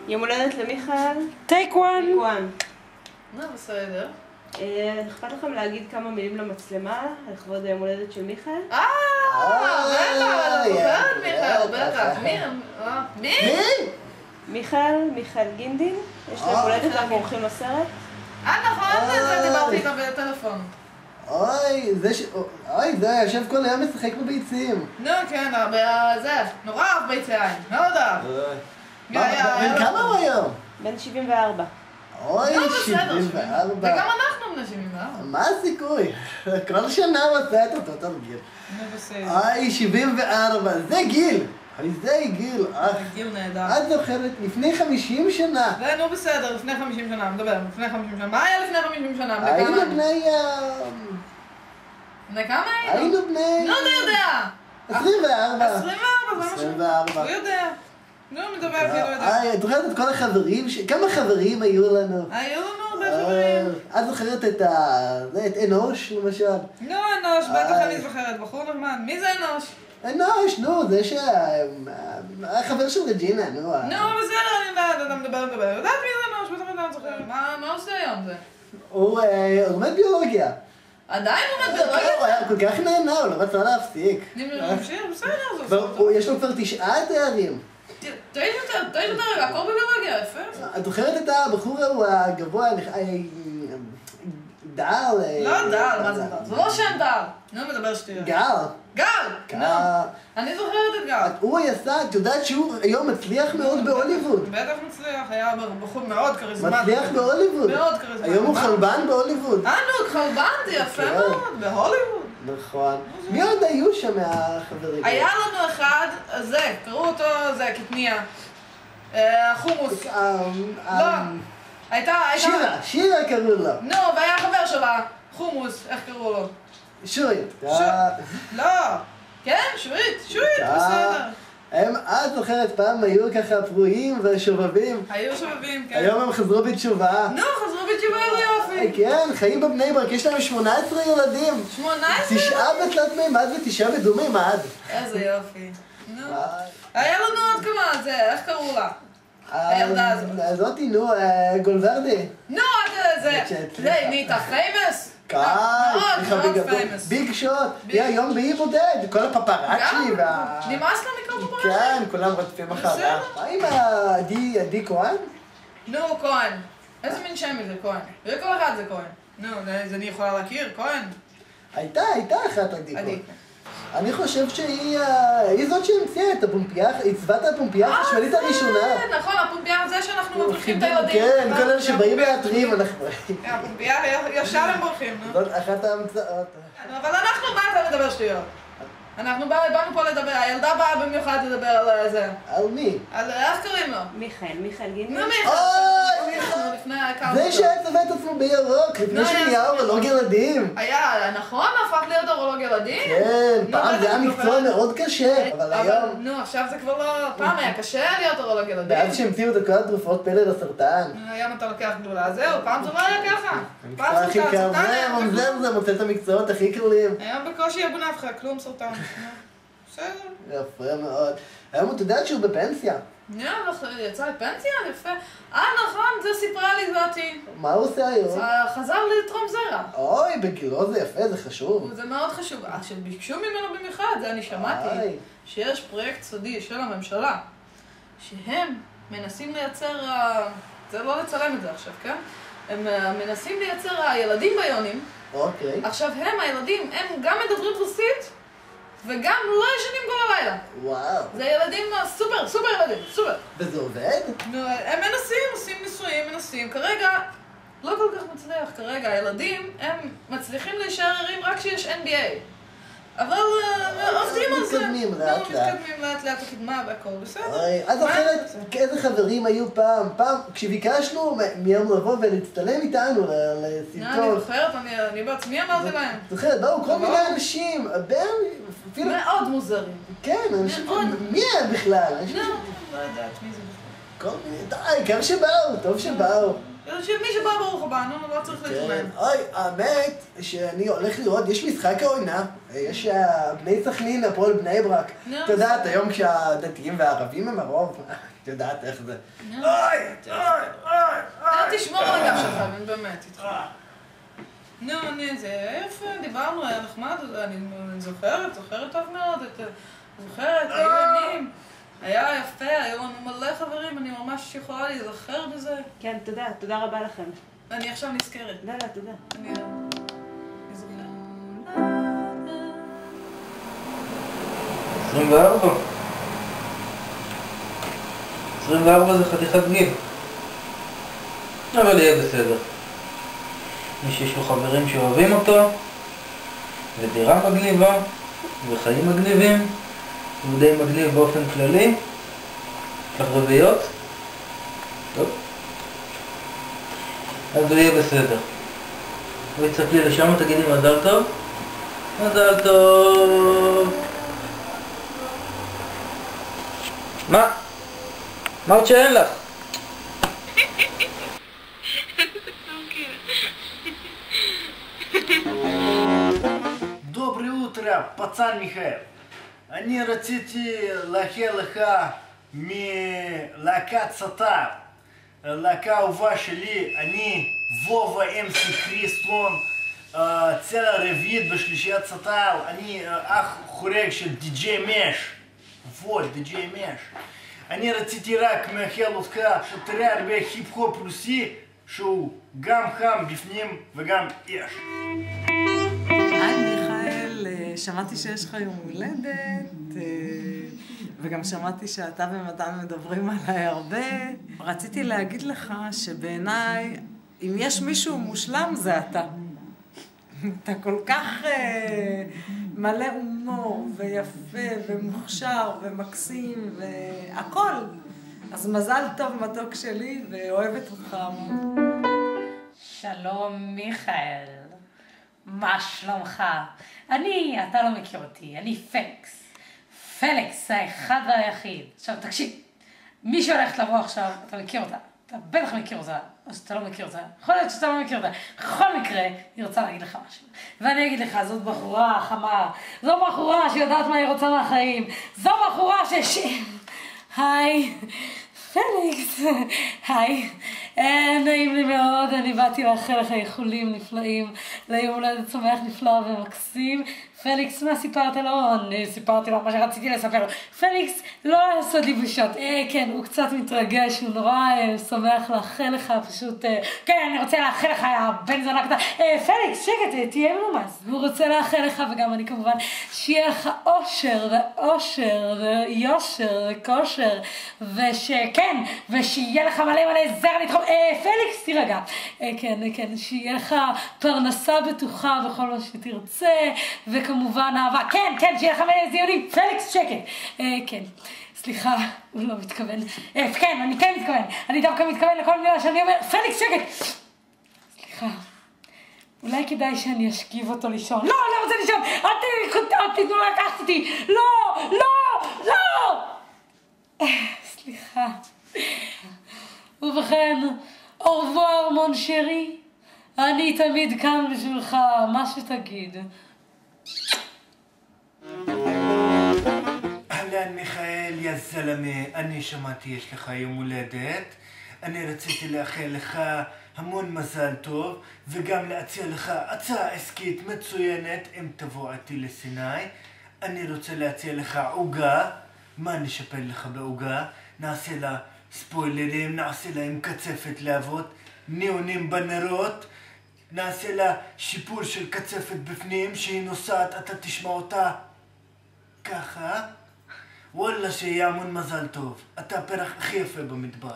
יום הולדת למיכאל. טייק וואן. בסדר. אכפת לכם להגיד כמה מילים למצלמה לכבוד היום הולדת של מיכאל? בטח, מי? מיכאל גינדין. יש להם הולדת, אנחנו הולכים לסרט. נכון, זה דיברתי איתם בטלפון. אוי, זה יושב כל היום משחק בביצים. נו, כן, זה, נורא אהב ביצי עין, מאוד אהב. בן כמה הוא היום? בן 74. אוי, לא, בסדר, 74. וגם אנחנו בני 74. מה הסיכוי? כל שנה הוא עושה את אותו תרגיל. נו, בסדר. אוי, 74, זה גיל. זה גיל. גיל נהדר. את זוכרת, לפני 50 שנה. נו, בסדר, לפני 50 שנה, מדבר, לפני 50 שנה. מה היה לפני 50 שנה? היינו בני... בני כמה היינו? היינו בני... לא, אתה יודע. 24. 24, זה משהו. 24. הוא יודע. נו, מדבר כאילו יודע. את זוכרת את כל החברים? כמה חברים היו לנו? היו לנו הרבה חברים. את זוכרת את אנוש, למשל? נו, אנוש, בטח אני זוכרת, בחור נחמד. מי זה אנוש? אנוש, נו, זה החבר של רג'ינה, נו. נו, בסדר, אני יודעת, אתה מדבר. יודעת מי זה אנוש, בטח אני זוכרת. מה הוא עושה היום זה? הוא לומד ביולוגיה. עדיין הוא לומד ביולוגיה? הוא היה כל כך נהנה, הוא לא רצה להפסיק. נמשיך, בסדר. יש לו כבר 9 תארים. תעיד יותר, הכל בביולוגיה, יפה. את זוכרת את הבחור ההוא הגבוה, דל? לא דל, מה זה דל? זה לא שם דל. נו, מדבר שטויות. גל! נו, אני זוכרת את גל. הוא יעשה, את יודעת שהוא היום מצליח מאוד בהוליווד. בטח מצליח, היה בחור מאוד כריזמטי. מצליח בהוליווד. מאוד כריזמטי. היום הוא חלבן בהוליווד. נו, חלבן, זה יפה מאוד, בהוליווד. נכון. מי עוד היו שם מהחברים? היה לנו אחד, זה, קראו אותו, זה, קטניה. חומוס. לא. הייתה... שירה קראו לו. נו, והיה חבר שלה, חומוס, איך קראו לו? שורית. לא. כן, שורית, בסדר. את זוכרת פעם היו ככה פרועים ושובבים? היו שובבים, כן. היום הם חזרו בתשובה. נו, חזרו בתשובה, איזה יופי. כן, חיים בבני ברק, יש להם 18 ילדים. 18? 9 בתלת מימד ו9 בדו מימד. איזה יופי. נו. היה לנו עוד כמה, זה, איך קראו לה? הילדה הזאת. זאתי, נו, גולוורדי. נו, זה, נהייתה פיימס. מאוד פיימס. ביג שוט. היא היום באי בודד, כל הפפראצ'י וה... נמאס לה מכל פפראצ'י? כן, כולם רדפים אחריו. מה עם עדי כהן? נו, כהן. איזה מין שם זה, כהן? וכל אחד זה כהן. נו, זה אני יכולה להכיר, כהן? הייתה אחת עדי כהן. אני חושב שהיא זאת שהמציאה את הפומפייה, עיצבה את הפומפייה החשמלית הראשונה. נכון, הפומפייה זה שאנחנו מבריחים את הילדים. כן, כל אלה שבאים להתרים, אנחנו... הפומפייה ישר הם בורחים, נו. זאת אחת ההמצאות. אבל אנחנו באנו לדבר שטויות. אנחנו באנו פה לדבר, הילדה באה במיוחד לדבר על זה. על מי? על איך קוראים לו? מיכאל גינדין. נו, מיכאל. זה שהיה צבע את עצמו בירוק, לפני שנהיה אורולוג ילדים. היה, נכון? הפך להיות אורולוג ילדים? כן, פעם זה היה מקצוע מאוד קשה, אבל היום... נו, עכשיו זה כבר לא... פעם היה קשה להיות אורולוג ילדים. ואז שהמציאו את כל התרופות פלא לסרטן. היום אתה לוקח גדולה, זהו, פעם זה לא היה ככה. המקצוע הכי קר, זה מוצא את המקצועות הכי קלים. היום בקושי אבו נפחה, כלום סרטן. בסדר. יפה מאוד. היום את יודעת שהוא בפנסיה. יצא לפנסיה? יפה. נכון, זה סיפרה לי זאתי. מה הוא עושה היום? חזר לתרום זרע. אוי, בגילו זה יפה, זה חשוב. זה מאוד חשוב. עכשיו, ביקשו ממנו במיוחד, זה אני שמעתי, שיש פרויקט סודי של הממשלה, שהם מנסים לייצר, זה לא לצלם את זה עכשיו, כן? הם מנסים לייצר הילדים ביונים. אוקיי. עכשיו הילדים, הם גם מדברים רוסית, וגם לא ישנים כל הלילה. וואו. זה ילדים סופר ילדים, סופר. וזה עובד? הם עושים ניסויים, מנסים. כרגע, לא כל כך מצליח. כרגע, הילדים, הם מצליחים להישאר ערים רק כשיש NBA. אבל עובדים על זה. מתקדמים לאט לאט. מתקדמים לאט לאט הקדמה והכל, בסדר. אז אחרת, איזה חברים היו פעם, כשביקשנו מהם לבוא ולהצטלם איתנו לסרטון. אני זוכרת, אני בעצמי אמרתי להם. זוכרת, באו כל מיני אנשים, מאוד מוזרים. כן, מי הם בכלל? לא יודעת מי זה בכלל. די, העיקר שבאו, טוב שבאו. של מי שבא ברוך הבא, לא צריך להתכונן. אוי, האמת שאני הולך לראות, יש משחק העונה, יש בני סכנין, הפועל בני ברק. את יודעת, היום כשהדתיים והערבים הם הרוב, את יודעת איך זה. אוי! תשמור על הגב שלך, באמת, איתך. נו, זה יפה, דיברנו, היה נחמד, אני זוכרת טוב מאוד, זוכרת, היו ימים. היה יפה, היו לנו מלא חברים, אני ממש יכולה להיזכר בזה. כן, תודה רבה לכם. אני עכשיו נזכרת. לא, תודה. אני זוכרת. 24 זה חתיכת גיל. אבל יהיה בסדר. מי שיש לו חברים שאוהבים אותו, ודירה מגניבה, וחיים מגניבים, הוא די מגניב באופן כללי. יש לך רביעיות? טוב. אז הוא יהיה בסדר. ותסתכלי לשם ותגידי מזל טוב. מזל טוב. מה? אמרת שאין לך. Доброе утро, пацан Михаил. אני רציתי לאחל לך מלהקת סטאר, להקה אהובה שלי, אני וובה אמסי קריסטלון, צלע רביעית בשלישיית סטאר, אני אח חורג של די.ג'יי מש, די.ג'יי מש. אני רציתי רק מאחל אותך שתראה הרבה היפ-הופ רוסי שהוא גם חם בפנים וגם אש. היי מיכאל, שמעתי שיש לך יום הולדת, וגם שמעתי שאתה ומתן מדברים עליי הרבה. רציתי להגיד לך שבעיניי, אם יש מישהו מושלם זה אתה. אתה כל כך מלא הומור ויפה ומוכשר ומקסים והכל. אז מזל טוב מתוק שלי ואוהבת אותך המון. שלום מיכאל, מה שלומך? אתה לא מכיר אותי, אני פליקס. פליקס האחד והיחיד. עכשיו תקשיב, מי שהולכת לבוא עכשיו, אתה מכיר אותה. אתה בטח מכיר אותה, או שאתה לא מכיר אותה. יכול להיות שאתה לא מכיר אותה. בכל מקרה, היא רוצה להגיד לך משהו. ואני אגיד לך, זאת בחורה חמה. זו בחורה שיודעת מה היא רוצה מהחיים. זו בחורה היי, פליקס. היי. נעים לי מאוד, אני באתי לאחל לך איחולים נפלאים. ליום הולדת שמח נפלא ומקסים. פליקס, מה סיפרת לו? אני סיפרתי לו מה שרציתי לספר לו. פליקס לא לעשות לי בושות. כן, הוא קצת מתרגש, הוא נורא שמח לאחל לך פשוט. כן, אני רוצה לאחל לך, הבן זונה קטן. פליקס, שקט, תהיה מנומס. הוא רוצה לאחל לך, וגם אני כמובן, שיהיה לך אושר ואושר ויושר וכושר, ושכן, ושיהיה לך מלא זרע לתחום. פליקס, תירגע. כן, שיהיה לך פרנסה בטוחה בכל מה שתרצה, וכמובן אהבה. כן, שיהיה לך מלא זיונים. פליקס, שקט. כן, סליחה, הוא לא מתכוון. כן, אני כן מתכוון. אני דווקא מתכוון לכל מילה שאני אומר. פליקס, שקט. סליחה. אולי כדאי שאני אשכיב אותו לישון. לא, אני לא רוצה לישון. אל תיתנו לקחת אותי. לא. סליחה. ובכן, אורבואר מון שרי, אני תמיד כאן בשבילך, מה שתגיד. אהלן מיכאל, יא זלמה, אני שמעתי יש לך יום הולדת. אני רציתי לאחל לך המון מזל טוב, וגם להציע לך הצעה עסקית מצוינת אם תבוא איתי לסיני. אני רוצה להציע לך עוגה. מה נשפל לך בעוגה? נעשה לה ספוילרים, נעשה לה עם קצפת להבות, ניאונים בנרות, נעשה לה שיפור של קצפת בפנים שהיא נוסעת, אתה תשמע אותה ככה. וואלה שיהיה המון מזל טוב, אתה הפרח הכי יפה במטבח.